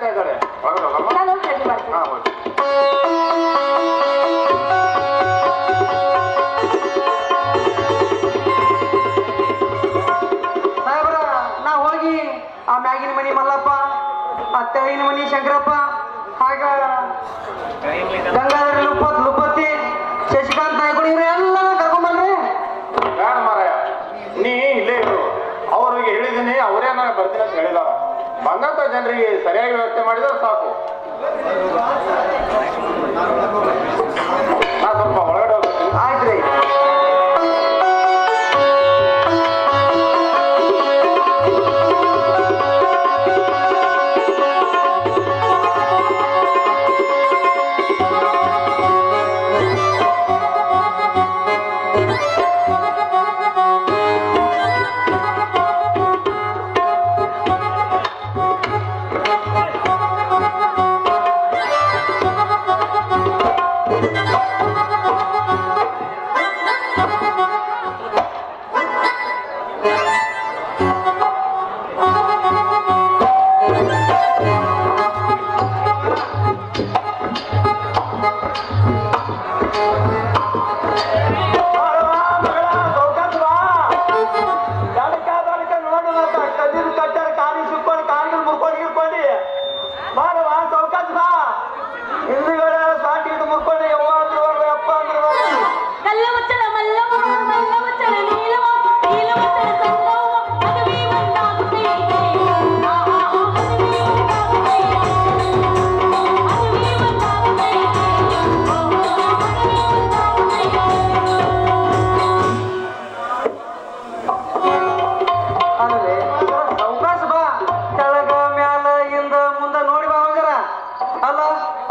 ಕಾಯ್ತಾ ಇದ್ದಾರೆ. ನಾನು ರೆಡಿ ಮಾಡ್ತೀನಿ. ಸಾಹೇಬ್ರ ನಾ ಹೋಗಿ ಆ ಮ್ಯಾಗಿನ ಮನಿ ಮಲ್ಲಪ್ಪ, ಆ ತೆಳಗಿನ ಮನಿ ಶಂಕರಪ್ಪ, ಹಾಗ ಗಂಗಾಧರ ಲುಪತ್ತಿ, ಶಶಿಕಾಂತ್ ನಾಯ್ಕೊಂಡು ಇವರೆಲ್ಲ ಕರ್ಕೊಂಡ್ಬನ್ರಿ. ಬೇಡ ಮಾರಾಯ, ನೀ ಇಲ್ಲೇ ಇರು. ಅವ್ರಿಗೆ ಹೇಳಿದ್ದೀನಿ, ಅವರೇನ ಬರ್ತೀನಿ ಅಂತ ಹೇಳಿಲ್ಲ. ಬಂದಂತ ಜನರಿಗೆ ಸರಿಯಾಗಿ ವ್ಯವಸ್ಥೆ ಮಾಡಿದ್ರೆ ಸಾಕು. ನಾ ಸ್ವಲ್ಪ ಒಳಗಡೆ ಹೋಗ್ತೀನಿ. ಆಯ್ತ್ರಿ.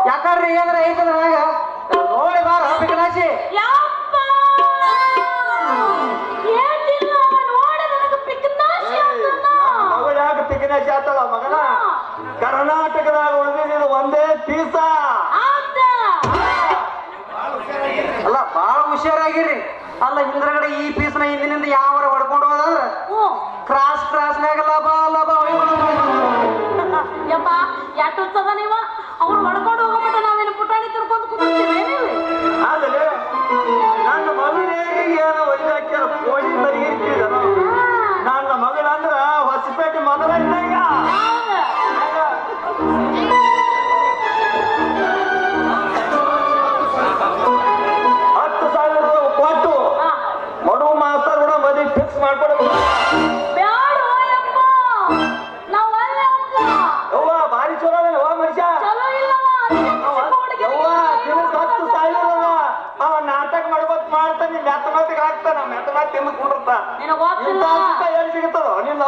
ಯಾಕಂದ್ರೆ ಏನಾರ ಐತಂದ್ರ ನಂಗ ನೋಡಿ ಬಾರ ಬಿಕನಾಶಿ. ಮಗಳು ಯಾಕೆ ಪಿಕನಾಶಿ ಆತಲ್ಲ ಮಗನ? ಕರ್ನಾಟಕದಾಗ ಉಳಿದಿದ್ದು ಒಂದೇ ಪೀಸ. ಅಲ್ಲ ಬಾಳ ಹುಷಾರಾಗಿರಿ. ಅಲ್ಲ ಹಿಂದ್ರಗಡೆ ಈ ಪೀಸ್ನ ಹಿಂದಿನಿಂದ ಯಾವರ ಹೊಡ್ಕೊಂಡು ಹೋದಂದ್ರ ಕ್ರಾಸ್ನಾಗ ಲಬ ಲಬ ಯಪ್ಪ ಯಾಕೆ ಉತ್ಸವ ನೀವ ಅವ್ರು ಹೊಡ್ಕೊಂಡು ಹೋಗ್ಬಿಟ್ಟು ನಾವೇನು ಪುಟಾಣಿ ತಿರ್ಕೊಂಡು ಕೂತಿರ್ತೀವಿ. ಆದ್ರೆ ನನ್ನ ಮಗನಿಗೆ ಏನೋ ಒಯ್ದಾಕ್ಯ ಕೋಡಿ ಬರಿ ಇರ್ತಿದ. ನನ್ನ ಮಗಳಂದ್ರ ಹೊಸಪೇಟೆ ಮನರಂಗ 10,000 ರೂಪಾಯಿ ಕೊಟ್ಟು ಮಡು ಮಾಸ್ತರ್ ಕೂಡ ಮದುವೆ ಫಿಕ್ಸ್ ಮಾಡ್ಕೊಡ್ಬೇಕು. ಭಾರಿ ಚಲೋ ಮನುಷ್ಯ. ಅವ ನಾಟಕ ಮಾಡ್ಬೇಕು ಮಾಡ್ತಾನೆ, ಮೆತ್ತಮತ್ತಿಗೆ ಹಾಕ್ತಾನ, ಮೆತ್ತಮತ್ತಿ ತಿಂದು ಕುಂಡಿರ್ತ. ಏನ್ ಸಿಗುತ್ತದ ನಿನ್ನ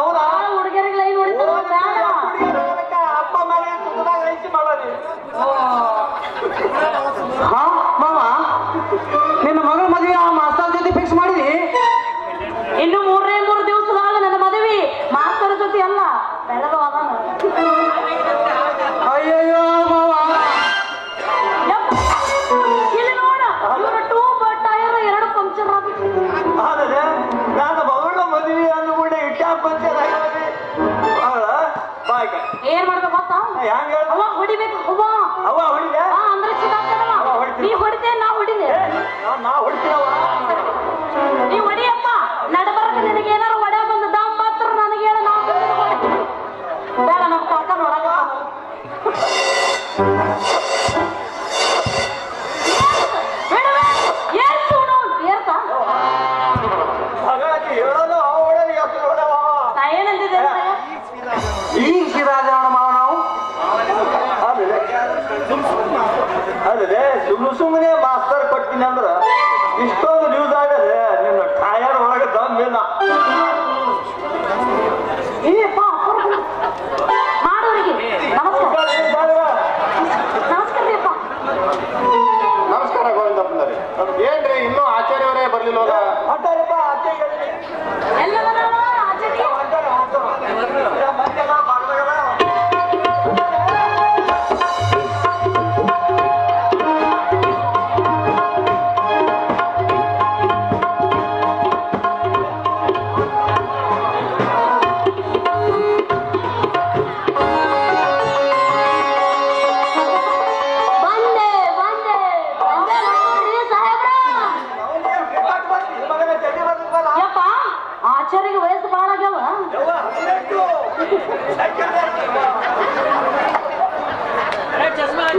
ಅಪ್ಪ ಮನೆ ಸುಖದಾಗ ಐಸಿ ಮಾಡೋದಿ. ಹಾ ಮಾವ, ನಿನ್ನ ಮಗಳ ಮದುವೆ ಆ ಮಾಸ್ತರ್ ಜೊತೆ ಫಿಕ್ಸ್ ಮಾಡಿದಿ? ಇನ್ನು 3 ದಿವಸದಾಗ ನನ್ನ ಮದುವೆ ಮಾಸ್ತರ ಜೊತೆ ಅಲ್ಲ ಬೆಳೆದವಾದ. ಅಯ್ಯಯ್ಯೋ ಮಾವ, ಇಲ್ಲಿ ನೋಡ ಇವರು 2 ಟೈರ್ 2 ಪಂಕ್ಚರ್ ಆಗಿತ್ತು. ಆದ್ರೆ ನಾನು ಮಗಳ ಮದುವೆ ಅಂದ ಕೂಡ ಇಟ್ಟ ಪಂಚರ್ ಆಗಿ ಏನ್ ಮಾಡ್ಬೇಕು ಗೊತ್ತಾ? ಹೆಂಗ ಅವ ಹೊಡಿಬೇಕು. ಅವ ಹೊಡಿದೆ ಅಂದ್ರೆ ಚಿದಾಗ್ತಾನವ. ನೀ ಹೊಡಿದೆ ನಾ ಹೊಡಿದೆ. ನಾ ಹೊಡಿತೀನವ. ನೀ ಹೊಡಿಯಪ್ಪ. ನಡಬರಕ ನಿನಗೆ ಏನಾರು ಒಡ ಬಂದ ಮಾತ್ರ ನನಗೆ ಹೇಳ. ನಾ ಬೇಡ ನಮ್ಮ ಕಾಕ ನೋಡಕ ಹಾಗಾಗಿ ಹೇಳೋದು ಅವಳಲ್ಲಿ ಎಷ್ಟು ನೋಡವ. ನಾ ಏನಂತಿದ್ದೆ ಈಗ ಸಿರಾಜ ಮಾವ ನಾವು ಅದೇ ಸುಮ್ಮನೆ ಮಾಸ್ತರ್ ಕೊಡ್ತೀನಿ ಅಂದ್ರ ಇಷ್ಟೊಂದು ನ್ಯೂಸ್ ಆಗದೆ ನಿನ್ನ ಟಯರ್ ಒಳಗೆ ದಮ್ಮಿಲ್ಲ. ಮಾಡೋರಿಗೆ ನಮಸ್ಕಾರ. ನಮಸ್ಕಾರ ಅಪ್ಪ. ನಮಸ್ಕಾರ ಗೋವಿಂದಪ್ಪನವ್ರೆ. ಏನ್ರಿ ಇನ್ನೂ ಆಚಾರ್ಯವರೇ ಬರ್ಲಿಲ್ವಲ್ಲ? ಹೊಂಟಾರಪ್ಪ ಅತ್ತೆ ಎಲ್ಲ ಆಚೆಗೆ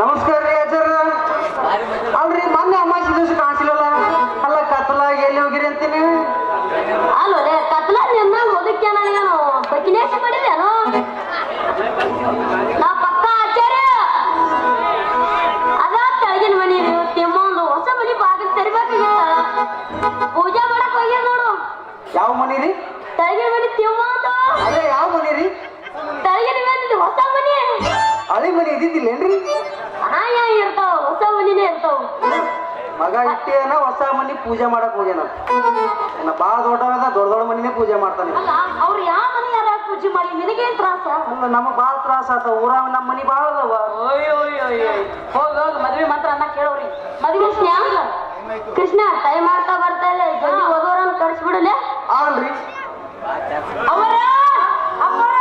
ನಮಸ್ಕಾರ ರೀ ಅಜ್ಜಾರ. ಅಲ್ರಿ ಮೊನ್ನೆ ಅಮಾಸಿ ದಿವಸ ಕಾಣಿಸಿಲ್ಲಲ್ಲ, ಅಲ್ಲ ಕತ್ತಲಾಗಿ ಎಲ್ಲಿ ಹೋಗಿರಿ ಅಂತೀನಿ? ಅಲ್ಲೋಲೆ ಕತ್ಲ ನಿನ್ನ ಓದಕ್ಕೆ ನನಗೇನು ಬಕಿನೇಶ ಮಾಡಿದೇನು? ನಾ ಪಕ್ಕ ಆಚಾರ್ಯ ಅದ ತೆಳಗಿನ ಮನಿ ತಿಮ್ಮೊಂದು ಹೊಸ ಮನಿ ಬಾಗಿಲು ತೆರಿಬೇಕಾಗಿತ್ತ, ಪೂಜೆ ಮಾಡಕ್ ಹೋಗ್ಯಾರ ನೋಡು. ಯಾವ ಮನಿ ರೀ? ತೆಳಗಿನ ಮನಿ ತಿಮ್ಮೊಂದು. ಅದೇ ಯಾವ ಮನಿ ರೀ? ತೆಳಗಿನ ಮನಿ ಹೊಸ ಮನಿ. ಹಳಿ ಮನಿ ಇದ್ದಿದ್ದಿಲ್ಲೇನ್ರಿ? ಇರ್ತಾವ, ಹೊಸ ಮನಿನೇ ಇರ್ತಾವ. ಮಗ ಇಟ್ಟೇನ ಹೊಸ ಮನಿ ಪೂಜೆ ಮಾಡಕ್ ಹೋಗ್ಯಾನ. ಬಾಳ ದೊಡ್ಡವದ ದೊಡ್ಡ ಮನಿನೇ ಪೂಜೆ ಮಾಡ್ತಾನೆ. ಅಲ್ಲ ಅವ್ರು ಯಾವ ಮನಿ ಯಾರ ಪೂಜೆ ಮಾಡಿ ನಿನಗೇನ್ ತ್ರಾಸ? ಅಲ್ಲ ನಮಗ್ ಬಾಳ ತ್ರಾಸ ಆತ. ಊರಾಗ ನಮ್ಮ ಮನಿ ಬಾಳ ಅದಾವ. ಹೋಗ್ ಹೋಗ್ ಮದ್ವೆ ಮಾತ್ರ ಅನ್ನ ಕೇಳೋರಿ. ಮದ್ವೆ ಕೃಷ್ಣ ಟೈಮ್ ಆಗ್ತಾ ಬರ್ತಾ ಇಲ್ಲ, ಜಲ್ದಿ ಓದೋರನ್ನ ಕಳ್ಸಿಬಿಡಲೆ. ಆಗಲ್ರಿ ಅವರ ಅಪ್ಪರ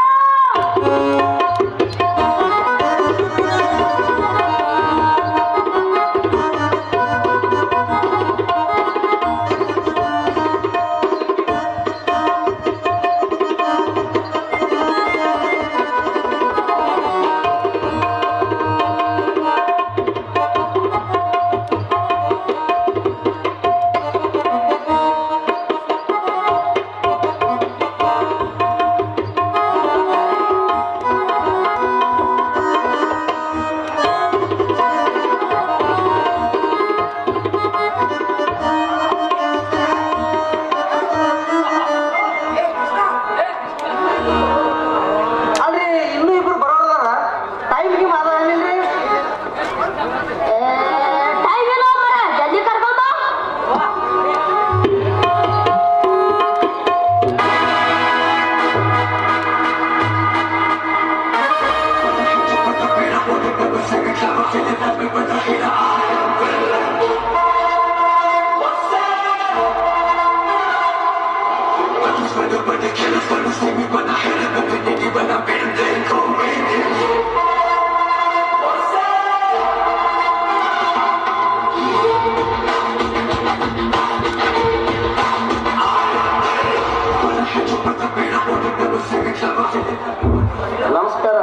ನಮಸ್ಕಾರ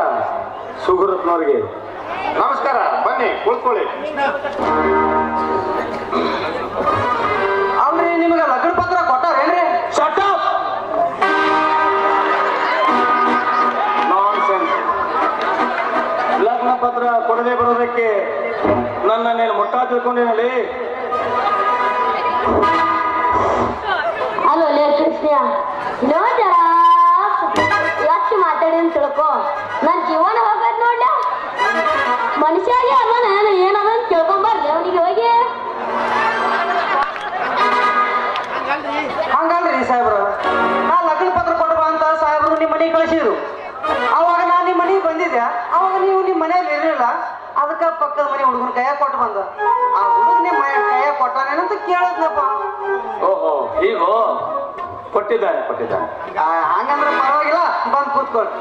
ಸುಗುರತ್ನವ್ರಿಗೆ. ನಮಸ್ಕಾರ, ಬನ್ನಿ ಕುಳಿತುಕೊಳ್ಳಿ. ಅಲ್ರಿ ನಿಮ್ಗೆ ಲಗ್ನ ಪತ್ರ ಕೊಟ್ಟಾರೇನ್ರಿ? ಲಗ್ನ ಪತ್ರ ಕೊಡದೆ ಬರೋದಕ್ಕೆ ನನ್ನೇನು ಮುಟ್ಟಾ ತಿಳ್ಕೊಂಡಿನಲ್ಲಿ? ಅಲ್ಲೋಲೆ ಕೃಷ್ಣ ನೋಡ್ಯಾರ ಎಷ್ಟು ಮಾತಾಡಿ ಅಂತ ತಿಳ್ಕೊ. ನನ್ ಜೀವನ ಹೋಗೋದ್ ನೋಡ್ಲ. ಮನುಷ್ಯಾಗೆ ಅದ ಏನದ ಅಂತ ತಿಳ್ಕೊಂಬರ್ಲಿ ಅವನಿಗೆ ಹೋಗಿ. ಹಂಗಲ್ರಿ ಸಾಹೇಬ್ರ, ನಾ ಲಗ್ನ ಪತ್ರ ಕೊಡ್ಬಾ ಅಂತ ಸಾಹೇಬ್ರು ನಿಮ್ಮ ಮನೆಗೆ ಕಳಿಸಿದ್ರು. ಅವಾಗ ನಾ ನಿಮ್ಮ ಮನೆಗೆ ಬಂದಿದ್ದೆ. ಅವಾಗ ನೀವು ನಿಮ್ಮ ಮನೆಯಲ್ಲಿ ಇರಲಿಲ್ಲ. ಅದಕ್ಕೆ ಪಕ್ಕದ ಮನೆ ಹುಡುಗನ ಕೈಯಾಗ ಕೊಟ್ಟು ಬಂದ. ಆ ಹುಡುಗ ನಿಮ್ಮ ಕೈಯಾಗ ಕೊಟ್ಟಾನೇನಂತ ಕೇಳದ್ನಪ್ಪ. ಓಹೋ, ಹೀಗೋ ಕೊಟ್ಟಿದ್ದಾನೆ. ಹಂಗಂದ್ರೆ ಪರವಾಗಿಲ್ಲ, ಬಂದು ಕೂತ್ಕೊಳ್ಳಿ.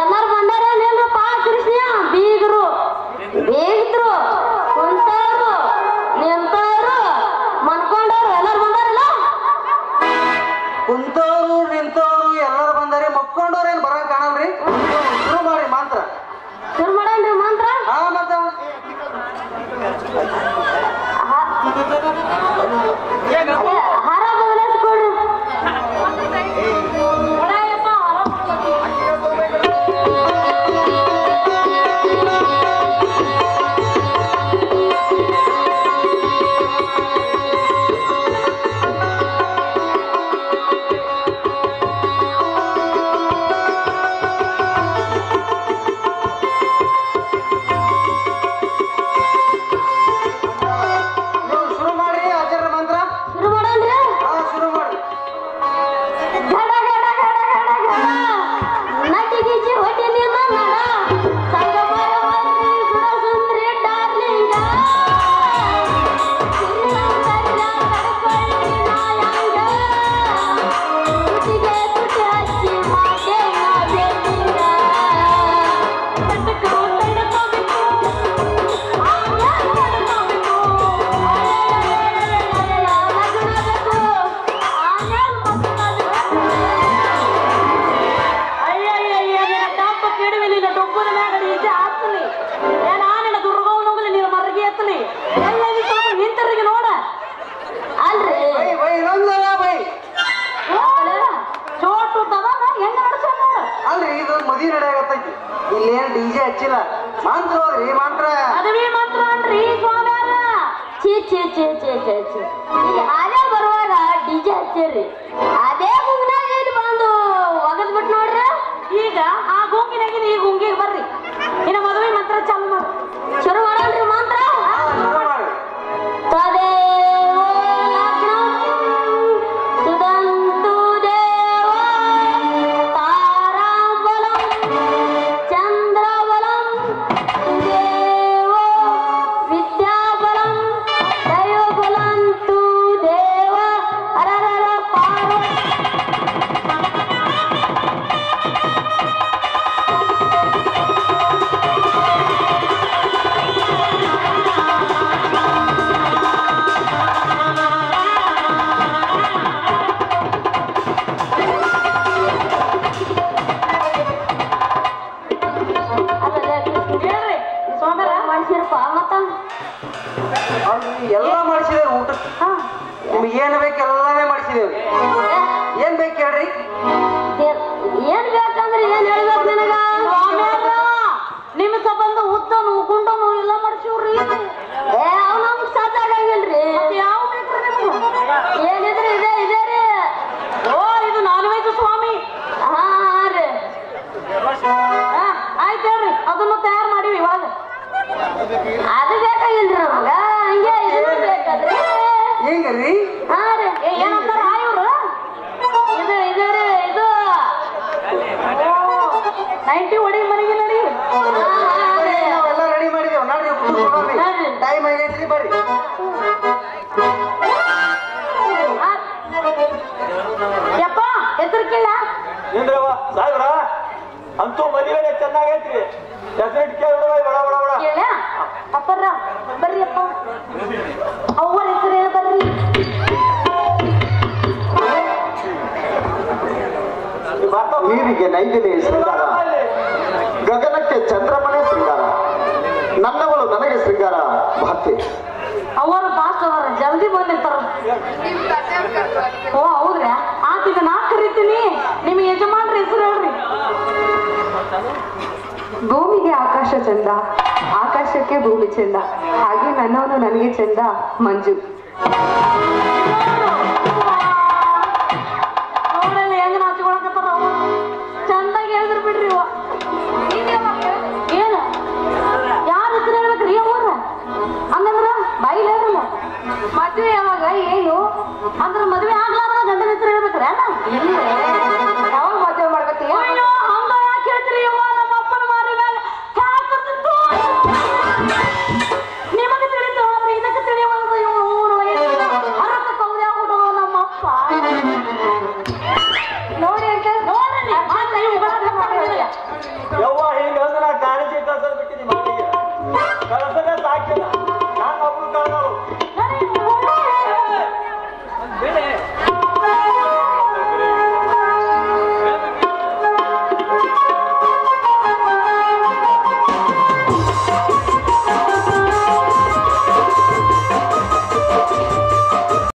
ಎಲ್ಲಾರು ಬಂದಾರೇನಪ್ಪ ಕೃಷ್ಣ? ಬೀಗರು ಬೇಗಿದ್ರು, ಕುಂತವ್ರು, ನಿಂತವ್ರು, ಮನ್ಕೊಂಡವ್ರು ಎಲ್ಲಾರು ಬಂದಾರಲ್ಲ? ಕುಂತವ್ರು ನಿಂತವ್ರು ಎಲ್ಲರೂ ಬಂದಾರೆ. ಮಕ್ಕೊಂಡವ್ರು ಏನ್ ಬರಂಗ್ ಕಾಣಲ್ರಿ. ಶುರು ಮಾಡಿ ಮಂತ್ರ. ಶುರು ಮಾಡೇನ್ರಿ ಮಂತ್ರ? ಹಾ ಮತ್ತ ಹಾರ ಬದಲಾಯಿಸ್ಕೊಡ್ರಿ. ಶುರು ಮಾಡ್ರಿ ಆಚಾರ್ಯ ಮಂತ್ರ. ಶುರು ಹೆಂಗ ನಡ್ಸೋಣ ಅಲ್ರಿ ಇದು ಮದುವೆ ನಡೆಯಾಗತ್ತೈತಿ ಇಲ್ಲೇನ್ ಡಿಜೆ ಹಚ್ಚಿಲ್ಲ ಮಂತ್ರ ಹೋದ್ರಿ ಮಂತ್ರ ಅದೇ ಮಾತ್ರ ಅನ್ರಿ ಸ್ವಾಮ್ಯಾರ ಛೀ ಛೀ ಛೀ ಛೀ ಛೀ ಛೀ ಈಗ ಹಾಗೆ ಬರುವಾಗ ಡಿಜೆ ಹಚ್ಚಿರಿ ಅದೇ ಗುಂಗಿನಾಗ ಇಲ್ಲಿ ಬಂದು ಒಗದ್ಬಿಟ್ಟು ನೋಡ್ರಿ ಈಗ ಆ ಗುಂಗಿನಾಗಿನ ಈ ಗುಂಗಿಗೆ ಬರ್ರಿ ಇನ್ನು ಮದುವೆ ಮಂತ್ರ ಚಾಲು ಮಾಡಿ ಶುರು ಮಾಡೋಣ್ರಿ ಮಂತ್ರ ತದೇವ ಲಗ್ನಂ ಸುದಂತು ದೇವ ತಾರಾಬಲಂ ಚಂದ್ರಬಲಂ ದೇವ ವಿದ್ಯಾಬಲಂ ದೈವಬಲಂತು ದೇವ ಹರಹರ ಪಾರ್ವತಿ ಎಲ್ಲ ಮಾಡಿಸಿದೇವ್ರಿ ಊಟ ನಿಮ್ಗೆ ಏನ್ ಬೇಕು ಎಲ್ಲಾನೇ ಮಾಡಿಸಿದೇವ್ರಿ ಏನ್ ಬೇಕು ಹೇಳ್ರಿ ಏನ್ ಬೇಕಂದ್ರೆ ಏನ್ ಹೇಳ್ಬೇಕು ನಿನಗ ನಿಮ್ ಸಂಬಂಧ ಉದ್ದನು ಗುಂಡನು ಎಲ್ಲ ಮಾಡ್ಸಿವ್ರಿ ಏ ಅವ್ ನಮ್ಗ್ ಸಾಕಾಗಂಗಿಲ್ರಿ ಯಾವ ಬೇಕ್ರಿ ನಿಮ್ಗೆ ಏನಿದ್ರೆ ಇದೆ ಇದೆ ರೀ ಓ ಇದು ನಾನ್ ವೆಜ್ ಸ್ವಾಮಿ ಹಾ ರೀ ಆಯ್ತು ಹೇಳ್ರಿ ಅದನ್ನು ತಯಾರು ಮಾಡಿವಿ ಇವಾಗ ಅದು ಬೇಕಾಗಿಲ್ರಿ ನಮಗ ಹಂಗೆ ಇದು ಬೇಕಾದ್ರಿ ಹೆಂಗ್ರಿ ಹಾ ರೀ ಏನಂತಾರ ಇವ್ರು ಇದು ಇದು ರೀ ಇದು 90 ಹೊಡಿ ಮನೆಗೆ ನಡಿ ನಾವೆಲ್ಲ ರೆಡಿ ಮಾಡಿದೇವ್ ನೋಡ್ರಿ ಟೈಮ್ ಆಗೈತ್ರಿ ಬರ್ರಿ ಯಪ್ಪ ಹೆಸರು ಕೇಳ ಏನ್ರವ ಸಾಹೇಬ್ರ ಅಂತೂ ಮದುವೆ ಚೆನ್ನಾಗೈತ್ರಿ ಹೆಸರಿಟ್ಟು ಕೇಳಿ ಬಡ ಬಡ ಬಡ ಕೇಳ ಅಪ್ಪರ ಬರ್ರಿ ಅಪ್ಪ ಅವ್ವರ ಹೆಸರು ಹೇಳ ಬರ್ರಿ ನೀರಿಗೆ ನೈದಿಲೆ ಶೃಂಗಾರ ಗಗನಕ್ಕೆ ಚಂದ್ರಮನೆ ಶೃಂಗಾರ ನನ್ನವಳು ನನಗೆ ಶೃಂಗಾರ ಭಕ್ತಿ ಅವರು ಫಾಸ್ಟ್ ಅದಾರ ಜಲ್ದಿ ಬಂದಿರ್ತಾರ ಓ ಹೌದ್ರಾ ಆತೀಗ ನಾ ಕರಿತೀನಿ ನಿಮ್ ಯಜಮಾನ್ರ ಹೆಸರು ಹೇಳ್ರಿ ಭೂಮಿಗೆ ಆಕಾಶ ಚಂದ ಆಕಾಶಕ್ಕೆ ಭೂಮಿ ಚಂದ ಹಾಗೆ ನನ್ನವನು ನನಗೆ ಚಂದ ಮಂಜು ನೋಡ್ರ